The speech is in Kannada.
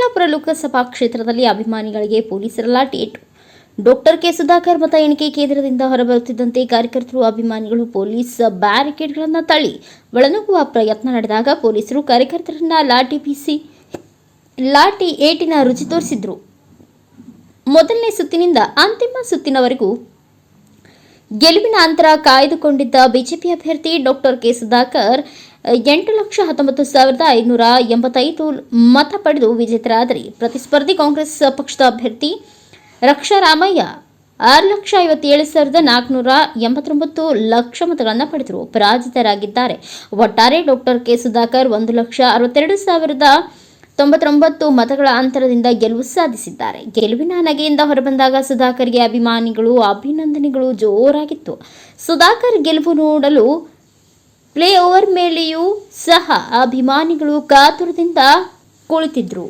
ಚಿಕ್ಕಬಳ್ಳಾಪುರ ಲೋಕಸಭಾ ಕ್ಷೇತ್ರದಲ್ಲಿ ಅಭಿಮಾನಿಗಳಿಗೆ ಪೊಲೀಸರ ಲಾಠಿ ಏಟು. ಡಾಕ್ಟರ್ ಕೆ ಸುಧಾಕರ್ ಮತ ಎಣಿಕೆ ಕೇಂದ್ರದಿಂದ ಹೊರಬರುತ್ತಿದ್ದಂತೆ ಕಾರ್ಯಕರ್ತರು ಅಭಿಮಾನಿಗಳು ಪೊಲೀಸ್ ಬ್ಯಾರಿಕೇಡ್ಗಳನ್ನು ತಳ್ಳಿ ಒಳನುಗ್ಗುವ ಪ್ರಯತ್ನ ನಡೆದಾಗ ಪೊಲೀಸರು ಕಾರ್ಯಕರ್ತರನ್ನ ಲಾಠಿ ಬೀಸಿ ಲಾಠಿ ಏಟಿನ ರುಚಿ ತೋರಿಸಿದ್ರು. ಮೊದಲನೇ ಸುತ್ತಿನಿಂದ ಅಂತಿಮ ಸುತ್ತಿನವರೆಗೂ ಗೆಲುವಿನ ಅಂತರ ಕಾಯ್ದುಕೊಂಡಿದ್ದ ಬಿಜೆಪಿ ಅಭ್ಯರ್ಥಿ ಡಾಕ್ಟರ್ ಕೆ ಸುಧಾಕರ್ 8,19,585 ಮತ ಪಡೆದು ವಿಜೇತರಾದರೆ ಪ್ರತಿಸ್ಪರ್ಧಿ ಕಾಂಗ್ರೆಸ್ ಪಕ್ಷದ ಅಭ್ಯರ್ಥಿ ರಕ್ಷಾರಾಮಯ್ಯ 6,57,489 ಮತಗಳನ್ನು ಪಡೆದರು ಪರಾಜಿತರಾಗಿದ್ದಾರೆ. ಒಟ್ಟಾರೆ ಡಾಕ್ಟರ್ ಕೆ ಸುಧಾಕರ್ 1,62,099 ಮತಗಳ ಅಂತರದಿಂದ ಗೆಲುವು ಸಾಧಿಸಿದ್ದಾರೆ. ಗೆಲುವಿನ ನಗೆಯಿಂದ ಹೊರಬಂದಾಗ ಸುಧಾಕರ್ಗೆ ಅಭಿಮಾನಿಗಳು ಅಭಿನಂದನೆಗಳು ಜೋರಾಗಿತ್ತು. ಸುಧಾಕರ್ ಗೆಲುವು ನೋಡಲು ಫ್ಲೈಓವರ್ ಮೇಲೆಯೂ ಸಹ ಅಭಿಮಾನಿಗಳು ಕಾತುರದಿಂದ ಕುಳಿತಿದ್ರು.